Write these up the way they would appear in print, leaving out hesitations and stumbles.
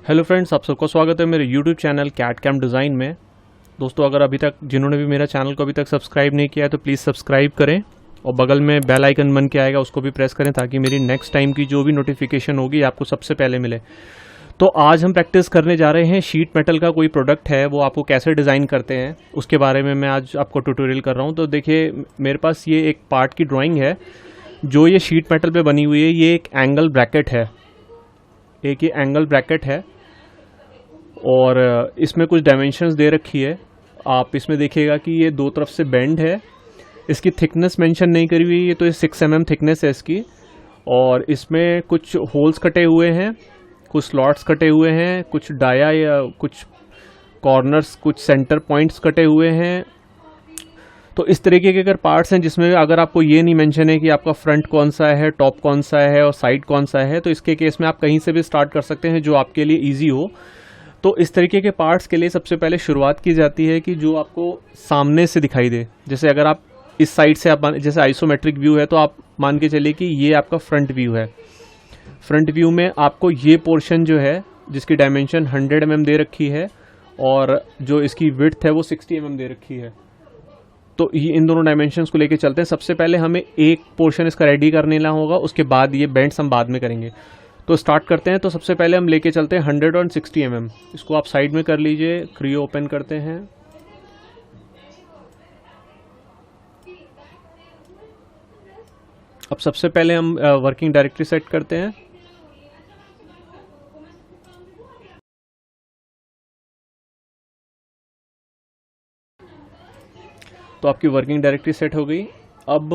Hello friends, आप सबका स्वागत है मेरे YouTube channel cat cam design में। दोस्तों, अगर अभी तक जिन्होंने भी मेरा चैनल को अभी तक सब्सक्राइब नहीं किया है तो प्लीज़ सब्सक्राइब करें और बगल में बेल आइकन बन के आएगा, उसको भी प्रेस करें ताकि मेरी नेक्स्ट टाइम की जो भी नोटिफिकेशन होगी आपको सबसे पहले मिले। तो आज हम प्रैक्टिस करने जा रहे हैं शीट मेटल का कोई प्रोडक्ट है वो आपको कैसे डिज़ाइन करते हैं उसके बारे में मैं आज आपको ट्यूटोरियल कर रहा हूँ। तो देखिए, मेरे पास ये एक पार्ट की ड्राइंग है जो ये शीट मेटल पे बनी हुई है। ये एक एंगल ब्रैकेट है, एक ये एंगल ब्रैकेट है और इसमें कुछ डायमेंशंस दे रखी है। आप इसमें देखिएगा कि ये दो तरफ से बेंड है। इसकी थिकनेस मेंशन नहीं करी हुई है, तो ये 6 mm थिकनेस है इसकी। और इसमें कुछ होल्स कटे हुए हैं, कुछ स्लॉट्स कटे हुए हैं, कुछ डाया या कुछ कॉर्नर्स, कुछ सेंटर पॉइंट्स कटे हुए हैं। तो इस तरीके के अगर पार्ट्स हैं जिसमें अगर आपको ये नहीं मेंशन है कि आपका फ्रंट कौन सा है, टॉप कौन सा है और साइड कौन सा है, तो इसके केस में आप कहीं से भी स्टार्ट कर सकते हैं जो आपके लिए ईजी हो। तो इस तरीके के पार्ट्स के लिए सबसे पहले शुरुआत की जाती है कि जो आपको सामने से दिखाई दे। जैसे अगर आप इस साइड से आप जैसे आइसोमेट्रिक व्यू है तो आप मान के चलिए कि ये आपका फ्रंट व्यू है। फ्रंट व्यू में आपको ये पोर्शन जो है जिसकी डायमेंशन 100 mm दे रखी है और जो इसकी विड्थ है वो 60 mm दे रखी है। तो ये इन दोनों डायमेंशंस को लेके चलते हैं। सबसे पहले हमें एक पोर्शन इसका रेडी करने ला होगा, उसके बाद ये बेंड्स हम बाद में करेंगे। तो स्टार्ट करते हैं। तो सबसे पहले हम लेके चलते हैं 100 और 60 mm। इसको आप साइड में कर लीजिए। क्रियो ओपन करते हैं। अब सबसे पहले हम वर्किंग डायरेक्टरी सेट करते हैं। तो आपकी वर्किंग डायरेक्टरी सेट हो गई। अब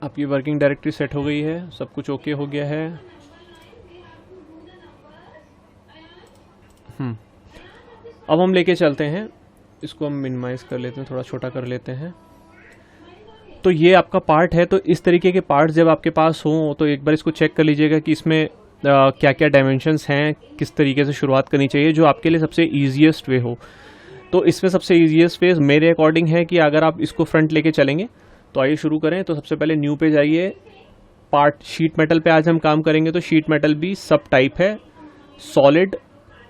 आपकी वर्किंग डायरेक्टरी सेट हो गई है, सब कुछ ओके हो गया है। अब हम लेके चलते हैं, इसको हम मिनिमाइज कर लेते हैं, थोड़ा छोटा कर लेते हैं। तो ये आपका पार्ट है। तो इस तरीके के पार्ट जब आपके पास हों तो एक बार इसको चेक कर लीजिएगा कि इसमें क्या क्या डायमेंशंस हैं, किस तरीके से शुरुआत करनी चाहिए जो आपके लिए सबसे ईजिएस्ट वे हो। तो इसमें सबसे ईजिएस्ट वे मेरे अकॉर्डिंग है कि अगर आप इसको फ्रंट लेके चलेंगे तो आइए शुरू करें। तो सबसे पहले न्यू पे जाइए। पार्ट शीट मेटल पे आज हम काम करेंगे। तो शीट मेटल भी सब टाइप है, सॉलिड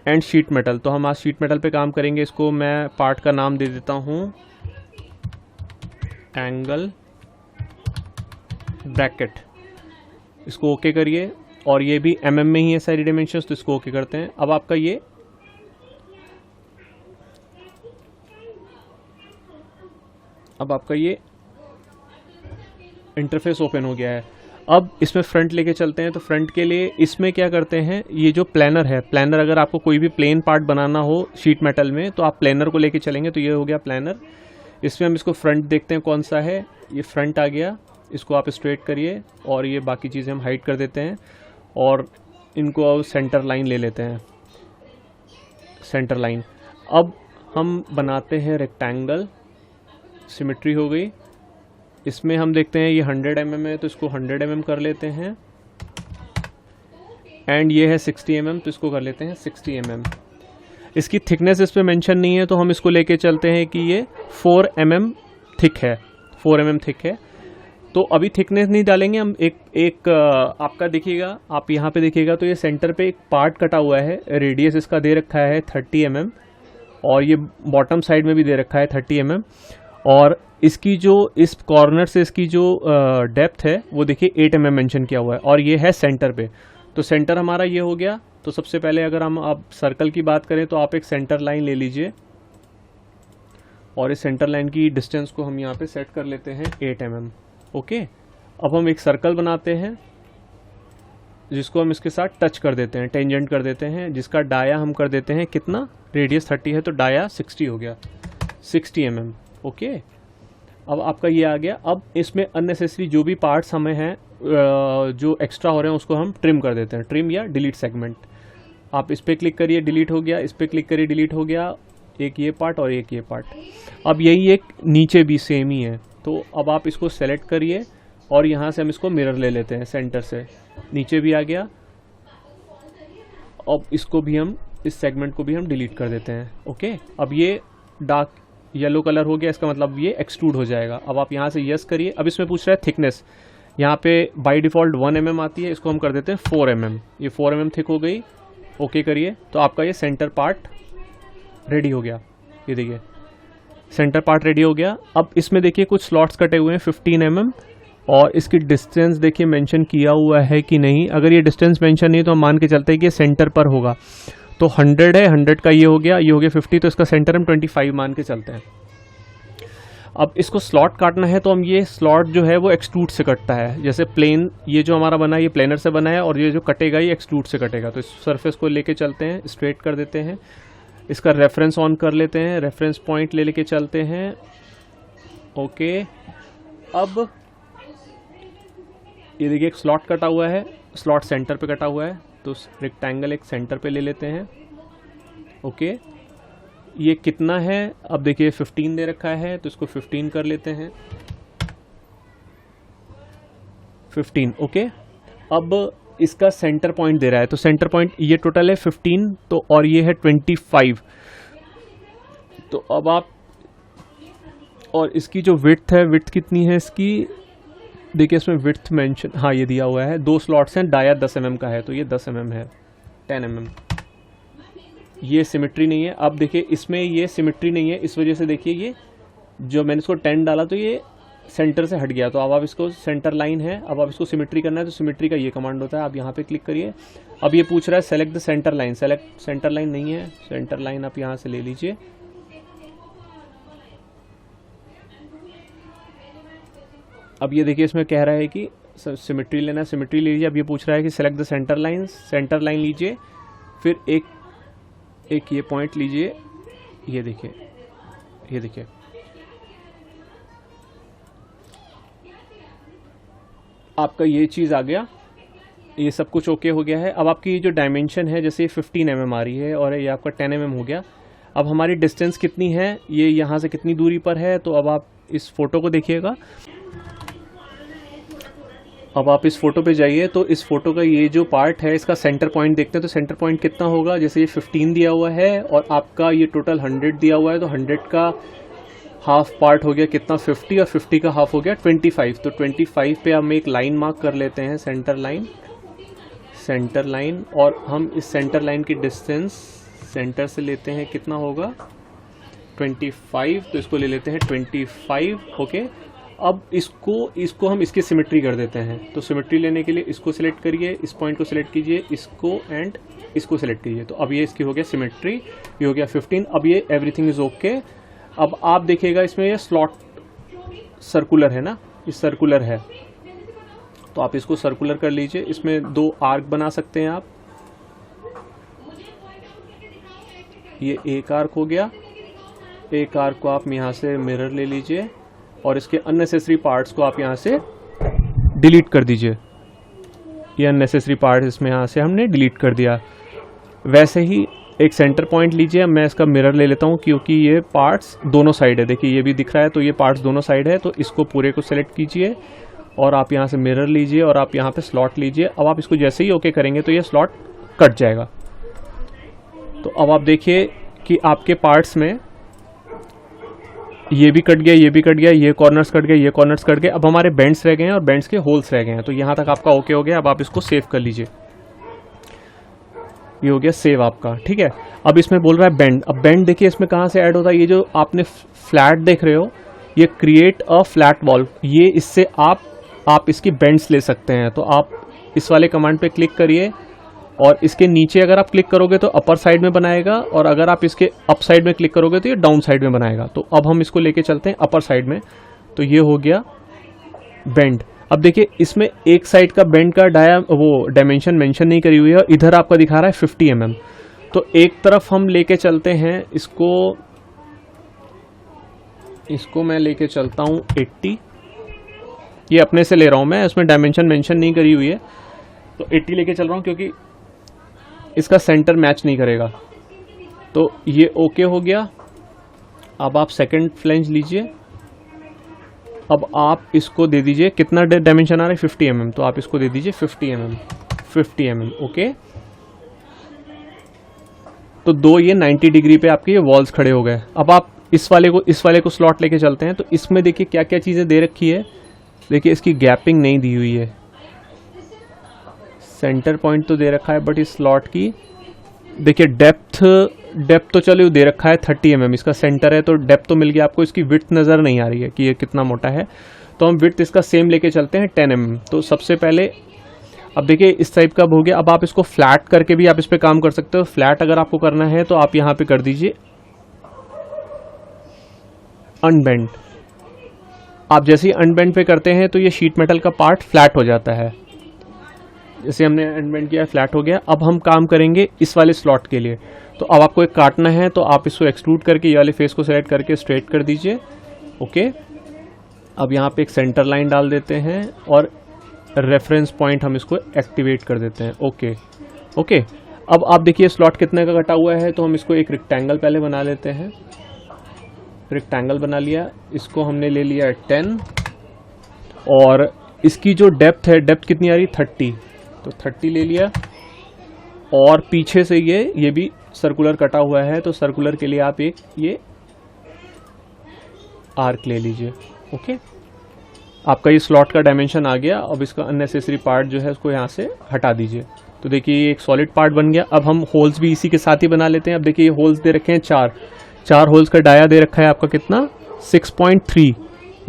एंड शीट मेटल। तो हम आज शीट मेटल पे काम करेंगे। इसको मैं पार्ट का नाम दे देता हूँ एंगल ब्रैकेट। इसको ओके करिए और ये भी mm में ही है सारी डायमेंशंस, तो इसको ओके करते हैं। अब आपका ये इंटरफेस ओपन हो गया है। अब इसमें फ्रंट लेके चलते हैं। तो फ्रंट के लिए इसमें क्या करते हैं, ये जो प्लानर है, प्लानर अगर आपको कोई भी प्लेन पार्ट बनाना हो शीट मेटल में तो आप प्लानर को लेके चलेंगे। तो ये हो गया प्लानर। इसमें हम इसको फ्रंट देखते हैं कौन सा है। ये फ्रंट आ गया, इसको आप स्ट्रेट करिए और ये बाकी चीज़ें हम हाइड कर देते हैं और इनको सेंटर लाइन ले लेते हैं, सेंटर लाइन। अब हम बनाते हैं रेक्टेंगल। सिमेट्री हो गई। इसमें हम देखते हैं ये 100 mm है तो इसको 100 mm कर लेते हैं एंड ये है 60 mm तो इसको कर लेते हैं 60 mm। इसकी थिकनेस इस पे मेंशन नहीं है तो हम इसको लेके चलते हैं कि ये 4 mm थिक है, 4 mm थिक है। तो अभी थिकनेस नहीं डालेंगे हम। एक आपका देखिएगा, आप यहाँ पे देखिएगा तो ये सेंटर पे एक पार्ट कटा हुआ है, रेडियस इसका दे रखा है 30 mm और ये बॉटम साइड में भी दे रखा है 30 mm और इसकी जो इस कॉर्नर से इसकी जो डेप्थ है वो देखिए 8 mm मेंशन किया हुआ है और ये है सेंटर पे। तो सेंटर हमारा ये हो गया। तो सबसे पहले अगर हम अब सर्कल की बात करें तो आप एक सेंटर लाइन ले लीजिए और इस सेंटर लाइन की डिस्टेंस को हम यहाँ पे सेट कर लेते हैं 8 mm। ओके, अब हम एक सर्कल बनाते हैं जिसको हम इसके साथ टच कर देते हैं, टेंजेंट कर देते हैं, जिसका डाया हम कर देते हैं कितना, रेडियस 30 है तो डाया 60 हो गया, 60 mm। ओके, अब आपका ये आ गया। अब इसमें अननेसेसरी जो भी पार्ट्स हमें हैं जो एक्स्ट्रा हो रहे हैं उसको हम ट्रिम कर देते हैं, ट्रिम या डिलीट सेगमेंट। आप इस पर क्लिक करिए, डिलीट हो गया, इस पर क्लिक करिए, डिलीट हो गया। एक ये पार्ट और एक ये पार्ट। अब यही एक नीचे भी सेम ही है। तो अब आप इसको सेलेक्ट करिए और यहाँ से हम इसको मिरर ले लेते हैं सेंटर से, नीचे भी आ गया। अब इसको भी हम, इस सेगमेंट को भी हम डिलीट कर देते हैं। ओके, अब ये डार्क येलो कलर हो गया, इसका मतलब ये एक्सट्रूड हो जाएगा। अब आप यहाँ से यस करिए। अब इसमें पूछ रहा है थिकनेस, यहाँ पे बाय डिफ़ॉल्ट 1 mm आती है, इसको हम कर देते हैं 4 mm। ये 4 mm थिक हो गई, ओके करिए। तो आपका ये सेंटर पार्ट रेडी हो गया। ये देखिए सेंटर पार्ट रेडी हो गया। अब इसमें देखिए कुछ स्लॉट्स कटे हुए हैं 15 mm, और इसकी डिस्टेंस देखिए मेंशन किया हुआ है कि नहीं। अगर ये डिस्टेंस मेंशन नहीं तो हम मान के चलते हैं कि ये सेंटर पर होगा। तो 100 है, 100 का ये हो गया 50, तो इसका सेंटर हम 25 मान के चलते हैं। अब इसको स्लॉट काटना है तो हम ये स्लॉट जो है वो एक्सट्रूड से कटता है। जैसे प्लेन ये जो हमारा बना है ये प्लेनर से बना है, और ये जो कटेगा ये एक्सट्रूड से कटेगा। तो इस सरफेस को लेके चलते हैं, स्ट्रेट कर देते हैं, इसका रेफरेंस ऑन कर लेते हैं, रेफरेंस पॉइंट ले लेके चलते हैं। ओके, अब ये देखिए एक स्लॉट कटा हुआ है, स्लॉट सेंटर पे कटा हुआ है, तो रेक्टेंगल एक सेंटर पे ले लेते हैं। ओके, ये कितना है, अब देखिए 15 दे रखा है, तो इसको 15 कर लेते हैं, 15। ओके, अब इसका सेंटर पॉइंट दे रहा है, तो सेंटर पॉइंट ये टोटल है 15, तो और ये है 25। तो अब आप, और इसकी जो विड्थ है, विड्थ कितनी है इसकी, देखिए इसमें विड्थ मेंशन, हाँ ये दिया हुआ है, 2 स्लॉट्स हैं, डाया 10 mm का है, तो ये 10 mm है, 10 mm। ये सिमेट्री नहीं है। अब देखिए इसमें ये सिमेट्री नहीं है, इस वजह से देखिए ये जो मैंने इसको 10 डाला तो ये सेंटर से हट गया। तो अब आप इसको, सेंटर लाइन है, अब आप इसको सिमेट्री करना है तो सिमेट्री का ये कमांड होता है, आप यहाँ पे क्लिक करिए। अब ये पूछ रहा है select the centre line, select centre line नहीं है, सेंटर लाइन आप यहाँ से ले लीजिए। अब ये देखिए इसमें कह रहा है कि सिमेट्री लेना है, सिमेट्री लीजिए। अब ये पूछ रहा है कि select the centre line, centre line लीजिए, फिर एक ये पॉइंट लीजिए, ये देखिए, ये देखिए आपका ये चीज़ आ गया, ये सब कुछ ओके हो गया है। अब आपकी ये जो डायमेंशन है, जैसे 15 mm आ रही है और ये आपका 10 mm हो गया। अब हमारी डिस्टेंस कितनी है, ये यहाँ से कितनी दूरी पर है, तो अब आप इस फोटो को देखिएगा। अब आप इस फोटो पे जाइए, तो इस फोटो का ये जो पार्ट है इसका सेंटर पॉइंट देखते हैं, तो सेंटर पॉइंट कितना होगा। जैसे ये 15 दिया हुआ है और आपका ये टोटल 100 दिया हुआ है, तो 100 का हाफ पार्ट हो गया कितना, 50, और 50 का हाफ हो गया 25। तो 25 पे हम एक लाइन मार्क कर लेते हैं, सेंटर लाइन, सेंटर लाइन, और हम इस सेंटर लाइन की डिस्टेंस सेंटर से लेते हैं, कितना होगा 25, तो इसको ले लेते हैं 25। ओके, अब इसको हम इसकी सिमेट्री कर देते हैं। तो सिमेट्री लेने के लिए इसको सिलेक्ट करिए, इस पॉइंट को सिलेक्ट कीजिए, इसको एंड इसको सिलेक्ट कीजिए। तो अब ये इसकी हो गया सिमेट्री, ये हो गया 15। अब ये एवरीथिंग इज ओके। अब आप देखिएगा इसमें ये स्लॉट सर्कुलर है ना, ये सर्कुलर है, तो आप इसको सर्कुलर कर लीजिए। इसमें 2 आर्क बना सकते हैं आप, ये एक आर्क हो गया, एक आर्क को आप यहाँ से मिरर ले लीजिए और इसके अननेसेसरी पार्ट्स को आप यहाँ से डिलीट कर दीजिए। ये अननेसेसरी पार्ट इसमें यहाँ से हमने डिलीट कर दिया। वैसे ही एक सेंटर पॉइंट लीजिए, मैं इसका मिरर ले लेता हूँ क्योंकि ये पार्ट्स दोनों साइड है, देखिए ये भी दिख रहा है, तो ये पार्ट्स दोनों साइड है। तो इसको पूरे को सिलेक्ट कीजिए और आप यहाँ से मिरर लीजिए और आप यहाँ पे स्लॉट लीजिए। अब आप इसको जैसे ही ओके करेंगे तो ये स्लॉट कट जाएगा। तो अब आप देखिए कि आपके पार्ट्स में ये भी कट गया, ये भी कट गया, ये कॉर्नर्स कट गए, ये कॉर्नर्स कट गए। अब हमारे बेंड्स रह गए हैं और बेंड्स के होल्स रह गए हैं। तो यहाँ तक आपका ओके हो गया। अब आप इसको सेव कर लीजिए, ये हो गया सेव आपका, ठीक है। अब इसमें बोल रहा है बेंड। अब बेंड देखिए इसमें कहाँ से ऐड होता है, ये जो आपने फ्लैट देख रहे हो, ये क्रिएट अ फ्लैट वॉल, ये इससे आप इसकी बेंड्स ले सकते हैं। तो आप इस वाले कमांड पे क्लिक करिए और इसके नीचे अगर आप क्लिक करोगे तो अपर साइड में बनाएगा, और अगर आप इसके अप साइड में क्लिक करोगे तो ये डाउन साइड में बनाएगा। तो अब हम इसको लेके चलते हैं अपर साइड में, तो ये हो गया बेंड। अब देखिए इसमें एक साइड का बेंड का डायमेंशन मेंशन नहीं करी हुई है, इधर आपका दिखा रहा है 50 mm। तो एक तरफ हम लेके चलते हैं इसको मैं लेके चलता हूँ 80, ये अपने से ले रहा हूँ मैं, इसमें डायमेंशन मेंशन नहीं करी हुई है, तो 80 लेके चल रहा हूँ क्योंकि इसका सेंटर मैच नहीं करेगा। तो ये ओके हो गया। अब आप सेकंड फ्लेंज लीजिए, अब आप इसको दे दीजिए, कितना डायमेंशन आ रहा है 50 mm, तो आप इसको दे दीजिए 50 mm। ओके, तो 2 ये 90 डिग्री पे आपके ये वॉल्स खड़े हो गए। अब आप इस वाले को स्लॉट लेके चलते हैं। तो इसमें देखिए क्या क्या चीज़ें दे रखी है, देखिए इसकी गैपिंग नहीं दी हुई है, सेंटर पॉइंट तो दे रखा है बट इस स्लॉट की देखिए डेप्थ तो चलो दे रखा है 30 mm, इसका सेंटर है तो डेप्थ तो मिल गया आपको, इसकी विड्थ नज़र नहीं आ रही है कि ये कितना मोटा है, तो हम विड्थ इसका सेम लेके चलते हैं 10 mm। तो सबसे पहले अब देखिए इस टाइप का हो गया। अब आप इसको फ्लैट करके भी आप इस पर काम कर सकते हो। फ्लैट अगर आपको करना है तो आप यहाँ पे कर दीजिए अनबेंड। आप जैसे ही अनबेंड पे करते हैं तो ये शीट मेटल का पार्ट फ्लैट हो जाता है। जैसे हमने अनबेंड किया फ्लैट हो गया। अब हम काम करेंगे इस वाले स्लॉट के लिए। तो अब आपको एक काटना है तो आप इसको एक्सट्रूड करके ये वाले फेस को सेलेक्ट करके स्ट्रेट कर दीजिए। ओके, अब यहाँ पे एक सेंटर लाइन डाल देते हैं और रेफरेंस पॉइंट हम इसको एक्टिवेट कर देते हैं। ओके ओके, अब आप देखिए स्लॉट कितने का कटा हुआ है, तो हम इसको एक रेक्टेंगल पहले बना लेते हैं। रेक्टेंगल बना लिया, इसको हमने ले लिया 10 और इसकी जो डेप्थ है, डेप्थ कितनी आ रही 30, तो 30 ले लिया। और पीछे से ये भी सर्कुलर कटा हुआ है तो सर्कुलर के लिए आप एक ये आर्क ले लीजिए। ओके, आपका ये स्लॉट का डायमेंशन आ गया। अब इसका अननेसेसरी पार्ट जो है उसको यहाँ से हटा दीजिए। तो देखिए ये एक सॉलिड पार्ट बन गया। अब हम होल्स भी इसी के साथ ही बना लेते हैं। अब देखिए ये होल्स दे रखे हैं चार होल्स का डाया दे रखा है आपका कितना 6.3,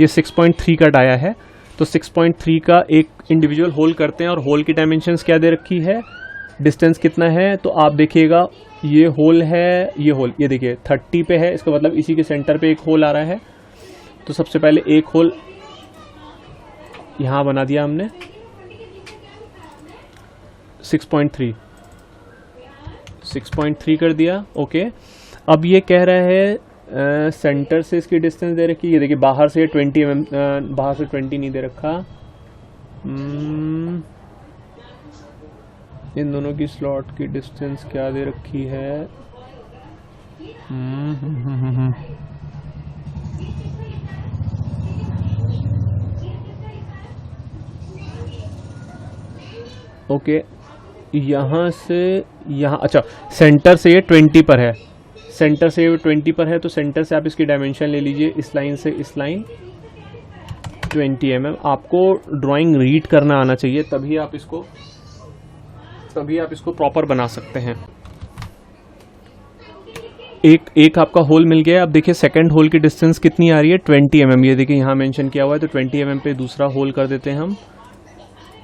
ये 6.3 का डाया है। तो 6.3 का एक इंडिविजुअल होल करते हैं और होल की डायमेंशंस क्या दे रखी है, डिस्टेंस कितना है, तो आप देखिएगा ये होल है, ये होल ये देखिए 30 पे है, इसका मतलब इसी के सेंटर पे एक होल आ रहा है। तो सबसे पहले एक होल यहाँ बना दिया हमने 6.3 कर दिया। ओके, अब ये कह रहा है सेंटर से इसकी डिस्टेंस दे रखी है, ये देखिए बाहर से 20 mm, बाहर से 20 नहीं दे रखा। इन दोनों की स्लॉट की डिस्टेंस क्या दे रखी है, ओके, यहाँ से यहाँ, अच्छा सेंटर से ये 20 पर है, सेंटर से ये 20 पर है तो सेंटर से आप इसकी डायमेंशन ले लीजिए, इस लाइन से इस लाइन 20 mm। आपको ड्राइंग रीड करना आना चाहिए, तभी आप इसको प्रॉपर बना सकते हैं। एक आपका होल मिल गया। अब देखिए सेकंड होल की डिस्टेंस कितनी आ रही है 20 mm, ये देखिए यहाँ मेंशन किया हुआ है। तो 20 mm पे दूसरा होल कर देते हैं हम।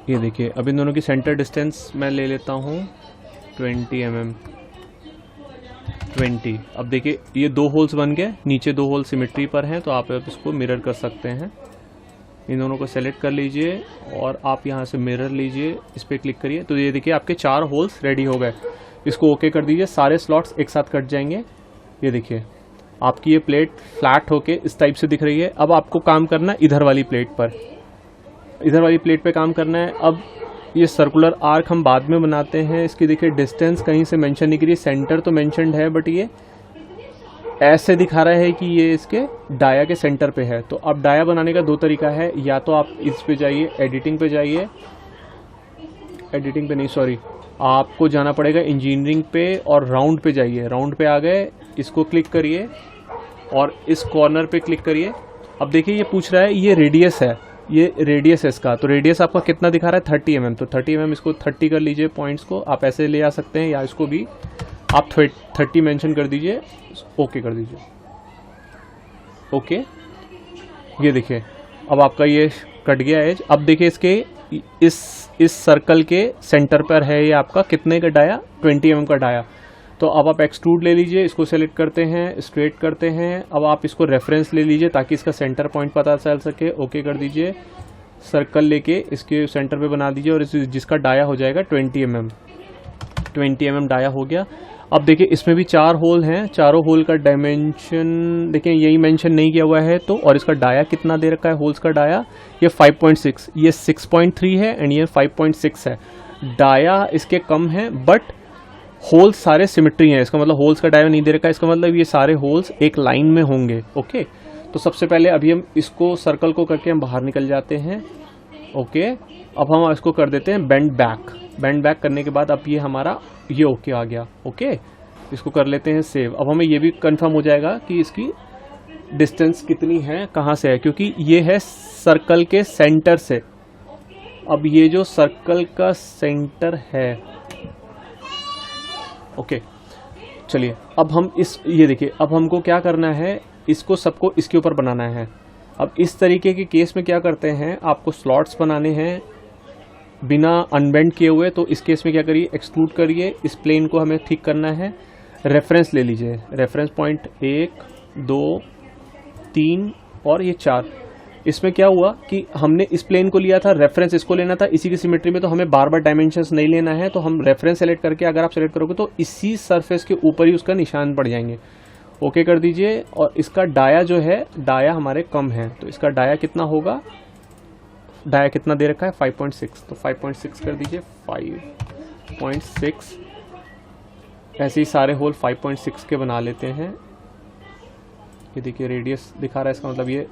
ये देखिए अब इन दोनों की सेंटर डिस्टेंस मैं ले लेता हूँ 20 mm 20। अब देखिए ये दो होल्स बन गए, नीचे दो होल सिमेट्री पर हैं तो आप इसको मिरर कर सकते हैं। इन दोनों को सेलेक्ट कर लीजिए और आप यहाँ से मिरर लीजिए, इस पर क्लिक करिए। तो ये देखिए आपके 4 होल्स रेडी हो गए। इसको ओके कर दीजिए, सारे स्लॉट्स एक साथ कट जाएंगे। ये देखिए आपकी ये प्लेट फ्लैट होके इस टाइप से दिख रही है। अब आपको काम करना है इधर वाली प्लेट पर, इधर वाली प्लेट पे काम करना है। अब ये सर्कुलर आर्क हम बाद में बनाते हैं। इसकी देखिए डिस्टेंस कहीं से मेंशन नहीं करी, सेंटर तो मेंशनड है बट ये ऐसे दिखा रहा है कि ये इसके डाया के सेंटर पे है। तो अब डाया बनाने का 2 तरीका है, या तो आप इस पे जाइए, एडिटिंग पे जाइए, एडिटिंग पे नहीं सॉरी, आपको जाना पड़ेगा इंजीनियरिंग पे और राउंड पे जाइए। राउंड पे आ गए, इसको क्लिक करिए और इस कॉर्नर पे क्लिक करिए। अब देखिए ये पूछ रहा है ये रेडियस है, ये रेडियस है इसका। तो रेडियस आपका कितना दिखा रहा है 30 mm, तो 30 mm इसको 30 कर लीजिए। पॉइंट्स को आप ऐसे ले आ सकते हैं या इसको भी आप 30 मेंशन कर दीजिए, ओके कर दीजिए। ओके, ये देखिए अब आपका ये कट गया एज। अब देखिए इसके इस सर्कल के सेंटर पर है ये आपका कितने का डाया 20 mm का डाया। तो अब आप एक्सट्रूड ले लीजिए, इसको सेलेक्ट करते हैं, स्ट्रेट करते हैं। अब आप इसको रेफरेंस ले लीजिए ताकि इसका सेंटर पॉइंट पता चल सके। ओके कर दीजिए, सर्कल लेके इसके सेंटर पे बना दीजिए और जिसका डाया हो जाएगा 20 mm डाया हो गया। अब देखिए इसमें भी 4 होल हैं, चारों होल का डायमेंशन देखिए यही मेंशन नहीं किया हुआ है। तो और इसका डाया कितना दे रखा है, होल्स का डाया ये 5.6, ये 6.3 है एंड ये 5.6 है। डाया इसके कम है बट होल्स सारे सिमेट्री हैं, इसका मतलब होल्स का डाया नहीं दे रखा है, इसका मतलब ये सारे होल्स एक लाइन में होंगे। ओके, तो सबसे पहले अभी हम इसको सर्कल को करके हम बाहर निकल जाते हैं। ओके, अब हम इसको कर देते हैं बेंड बैक। बेंड बैक करने के बाद अब ये हमारा ये ओके आ गया। ओके, इसको कर लेते हैं सेव। अब हमें ये भी कंफर्म हो जाएगा कि इसकी डिस्टेंस कितनी है, कहाँ से है, क्योंकि ये है सर्कल के सेंटर से। अब ये जो सर्कल का सेंटर है, ओके चलिए अब हम ये देखिए, अब हमको क्या करना है, इसको सबको इसके ऊपर बनाना है। अब इस तरीके के केस में क्या करते हैं, आपको स्लॉट्स बनाने हैं बिना अनबेंड किए हुए। तो इस केस में क्या करिए, एक्सक्लूड करिए, इस प्लेन को हमें ठीक करना है। रेफरेंस ले लीजिए, रेफरेंस पॉइंट 1 2 3 और ये 4। इसमें क्या हुआ कि हमने इस प्लेन को लिया था, रेफरेंस इसको लेना था इसी की सिमेट्री में, तो हमें बार बार डायमेंशंस नहीं लेना है। तो हम रेफरेंस सेलेक्ट करके अगर आप सेलेक्ट करोगे तो इसी सरफेस के ऊपर ही उसका निशान पड़ जाएंगे। ओके कर दीजिए। और इसका डाया जो है, डाया हमारे कम है, तो इसका डाया कितना होगा, डाया कितना दे रखा है 5.6, तो 5.6 कर दीजिए, 5.6। ऐसे ही सारे होल 5.6 के बना लेते हैं। ये देखिए रेडियस दिखा रहा है, इसका मतलब ये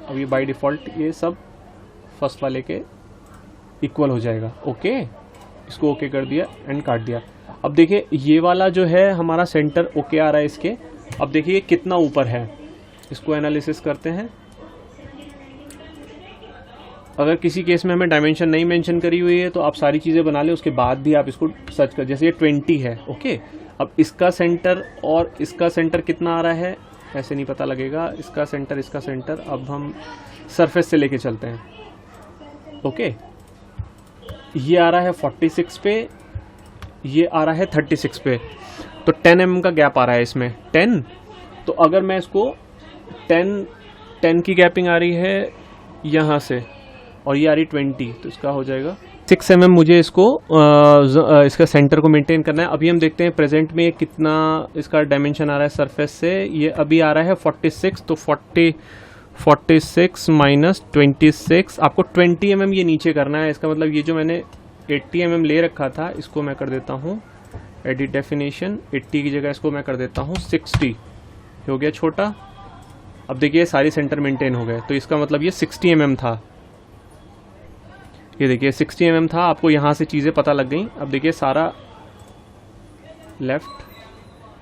अभी बाय डिफ़ॉल्ट ये सब फर्स्ट वाले के इक्वल हो जाएगा। ओके, इसको ओके कर दिया एंड काट दिया। अब देखिए ये वाला जो है हमारा सेंटर ओके आ रहा है इसके। अब देखिए कितना ऊपर है, इसको एनालिसिस करते हैं। अगर किसी केस में हमें डायमेंशन नहीं मेंशन करी हुई है तो आप सारी चीज़ें बना ले, उसके बाद भी आप इसको सर्च कर, जैसे ये 20 है। ओके, अब इसका सेंटर और इसका सेंटर कितना आ रहा है, ऐसे नहीं पता लगेगा, इसका सेंटर। अब हम सरफेस से लेके चलते हैं। ओके, ये आ रहा है 46 पे, ये आ रहा है 36 पे, तो 10 mm का गैप आ रहा है इसमें, 10। तो अगर मैं इसको 10 की गैपिंग आ रही है यहाँ से और ये आ रही 20, तो इसका हो जाएगा 6 mm। मुझे इसको इसका सेंटर को मेंटेन करना है। अभी हम देखते हैं प्रेजेंट में कितना इसका डायमेंशन आ रहा है सरफेस से। ये अभी आ रहा है 46, तो 46 माइनस 26, आपको 20 mm ये नीचे करना है। इसका मतलब ये जो मैंने 80 mm ले रखा था, इसको मैं कर देता हूँ एडिट डेफिनेशन, 80 की जगह इसको मैं कर देता हूँ 60, हो गया छोटा। अब देखिए सारी सेंटर मेंटेन हो गए, तो इसका मतलब ये 60 mm था। ये देखिए 60 mm था, आपको यहाँ से चीज़ें पता लग गई। अब देखिए सारा लेफ्ट,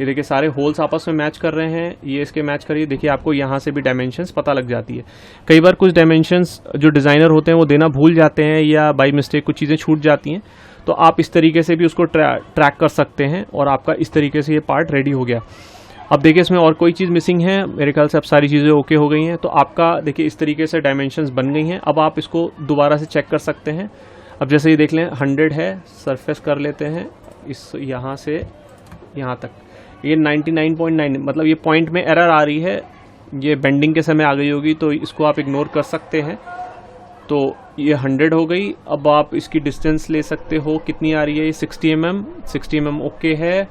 ये देखिए सारे होल्स आपस में मैच कर रहे हैं, ये इसके मैच करिए। देखिए आपको यहाँ से भी डायमेंशंस पता लग जाती है। कई बार कुछ डायमेंशंस जो डिज़ाइनर होते हैं वो देना भूल जाते हैं या बाय मिस्टेक कुछ चीज़ें छूट जाती हैं, तो आप इस तरीके से भी उसको ट्रैक कर सकते हैं और आपका इस तरीके से ये पार्ट रेडी हो गया। अब देखिए इसमें और कोई चीज़ मिसिंग है, मेरे ख्याल से अब सारी चीज़ें ओके हो गई हैं। तो आपका देखिए इस तरीके से डायमेंशंस बन गई हैं। अब आप इसको दोबारा से चेक कर सकते हैं। अब जैसे ये देख लें 100 है, सरफेस कर लेते हैं इस यहाँ से यहाँ तक, ये 99.9, मतलब ये पॉइंट में एरर आ रही है, ये बेंडिंग के समय आ गई होगी, तो इसको आप इग्नोर कर सकते हैं। तो ये 100 हो गई। अब आप इसकी डिस्टेंस ले सकते हो, कितनी आ रही है, ये 60 mm ओके है।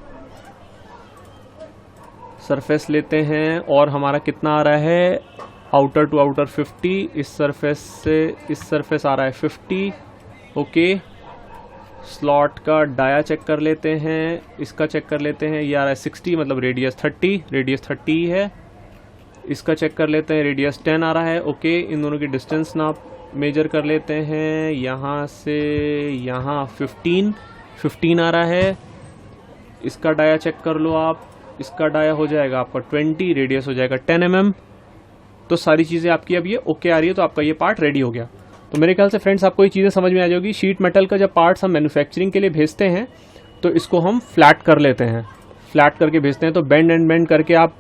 सरफेस लेते हैं और हमारा कितना आ रहा है, आउटर टू आउटर 50, इस सरफेस से इस सरफेस आ रहा है 50। ओके, स्लॉट का डाया चेक कर लेते हैं, इसका चेक कर लेते हैं, ये आ रहा है 60, मतलब रेडियस 30 है। इसका चेक कर लेते हैं, रेडियस 10 आ रहा है। ओके, इन दोनों की डिस्टेंस नाप मेजर कर लेते हैं, यहाँ से यहाँ 15 आ रहा है। इसका डाया चेक कर लो आप, इसका डाया हो जाएगा आपका 20, रेडियस हो जाएगा 10 mm। तो सारी चीज़ें आपकी अब ये ओके आ रही है, तो आपका ये पार्ट रेडी हो गया। तो मेरे ख्याल से फ्रेंड्स आपको ये चीज़ें समझ में आ जाएगी। शीट मेटल का जब पार्ट्स हम मैन्युफैक्चरिंग के लिए भेजते हैं तो इसको हम फ्लैट कर लेते हैं, फ्लैट करके भेजते हैं। तो बेंड करके आप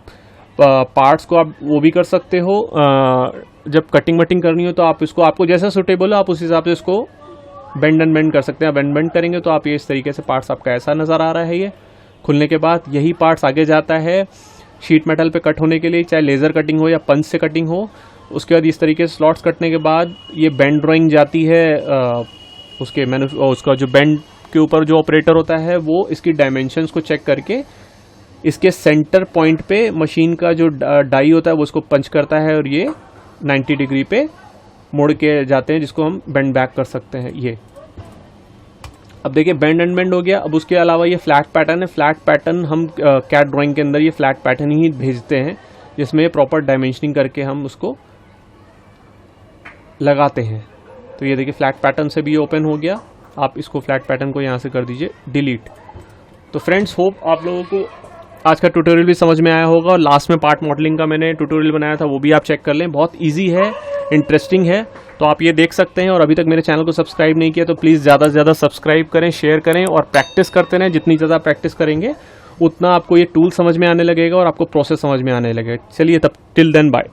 पार्ट्स को आप वो भी कर सकते हो। जब कटिंग वटिंग करनी हो तो आप इसको, आपको जैसा सूटेबल हो आप उस हिसाब से इसको बेंड कर सकते हैं। बेंड करेंगे तो आप ये इस तरीके से पार्ट्स आपका ऐसा नज़र आ रहा है। ये खुलने के बाद यही पार्ट्स आगे जाता है शीट मेटल पे कट होने के लिए, चाहे लेज़र कटिंग हो या पंच से कटिंग हो। उसके बाद इस तरीके से स्लॉट्स कटने के बाद ये बेंड ड्राइंग जाती है उसका जो बेंड के ऊपर जो ऑपरेटर होता है वो इसकी डायमेंशंस को चेक करके इसके सेंटर पॉइंट पे मशीन का जो डाई होता है वो उसको पंच करता है और ये 90 डिग्री पे मुड़ के जाते हैं, जिसको हम बेंड बैक कर सकते हैं। ये अब देखिए बेंड हो गया। अब उसके अलावा ये फ्लैट पैटर्न है। फ्लैट पैटर्न हम कैट ड्राइंग के अंदर ये फ्लैट पैटर्न ही भेजते हैं, जिसमें प्रॉपर डायमेंशनिंग करके हम उसको लगाते हैं। तो ये देखिए फ्लैट पैटर्न से भी ये ओपन हो गया। आप इसको फ्लैट पैटर्न को यहाँ से कर दीजिए डिलीट। तो फ्रेंड्स होप आप लोगों को आज का ट्यूटोरियल भी समझ में आया होगा और लास्ट में पार्ट मॉडलिंग का मैंने ट्यूटोरियल बनाया था, वो भी आप चेक कर लें। बहुत ईजी है, इंटरेस्टिंग है, तो आप ये देख सकते हैं। और अभी तक मेरे चैनल को सब्सक्राइब नहीं किया तो प्लीज़ ज़्यादा से ज़्यादा सब्सक्राइब करें, शेयर करें और प्रैक्टिस करते रहें। जितनी ज़्यादा प्रैक्टिस करेंगे उतना आपको ये टूल समझ में आने लगेगा और आपको प्रोसेस समझ में आने लगेगा। चलिए तब टिल देन बाय।